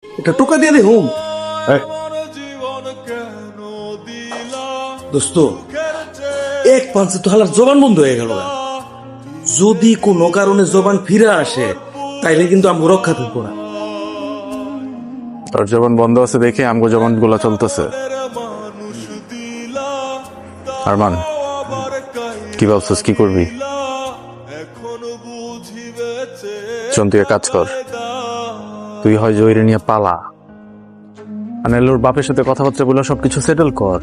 এটা টোকা দিয়ে দে হুম। দোস্ত, এক পাঞ্চে তো হালার জবান বন্ধ হয়ে গেল। যদি কোনো কারণে জবান ফিরে আসে তাইলে কিন্তু আমি রক্ষা থাকবো না। তোর জবান বন্ধ আছে দেখে আমগো জবান গুলা চলতেছে। আরমান, কি ভাবছিস কি করবি? শোন, তুই এক কাজ কর, তুই হয় জয়রে নিয়ে পালা, মানে ওর বাপের সাথে কথাবার্তা বলে সবকিছু সেটেল কর।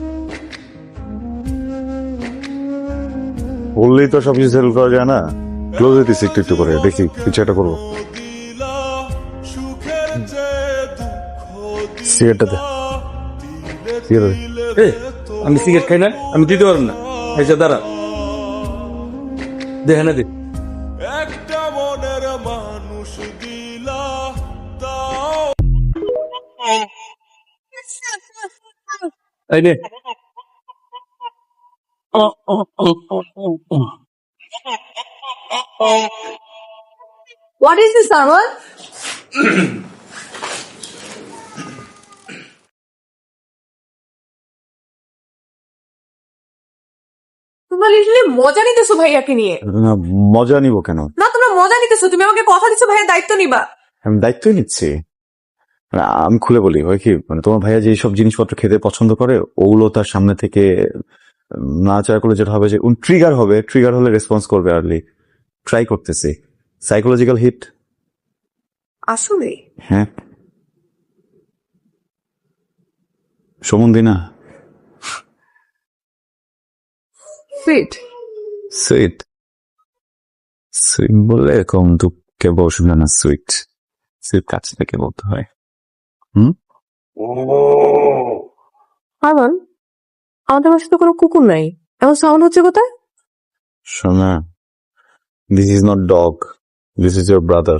বললেই তো সবকিছু সেটেল করা যায় না। ক্লোজ হইতেছি একটু একটু করে, দেখি কিছু একটা করবো। সিগারেটটা দে। ঠিক আছে। আমি সিগারেট খাই না, আমি দিতে পারবো না। আচ্ছা দাঁড়া, দেখে না দে। একটা মনের মানুষ দিলা এই নে। What is this, Arman? তোমরা লিটারালি মজা নিতেছো ভাইয়াকে নিয়ে। না, মজা নিব কেন? না, তোমরা মজা নিতেছো। তুমি আমাকে কথা দিচ্ছ ভাইয়ের দায়িত্ব নিবা। আমি দায়িত্বই নিচ্ছি। মানে আমি খুলে বলি, হয় কি, মানে তোমার ভাইয়া যে সব জিনিসপত্র খেতে পছন্দ করে ওগুলো তার সামনে থেকে নাড়াচাড়া করলে যেটা হবে যে ট্রিগার হবে, ট্রিগার হলে রেসপন্স করবে। আর্লি ট্রাই করতেছি। Psychological hit. আসলে হ্যাঁ, সমন্ধি না? সুইট। সুইট? সুইট বললে কম দুঃখে বসবে না। সুইট সুইট কাছ থেকে বলতে হয়। আরমান, আমাদের বাসায় তো কোনো কুকুর নাই, এমন সাউন্ড হচ্ছে কোথায়? শোনা, this is not dog, this is your brother.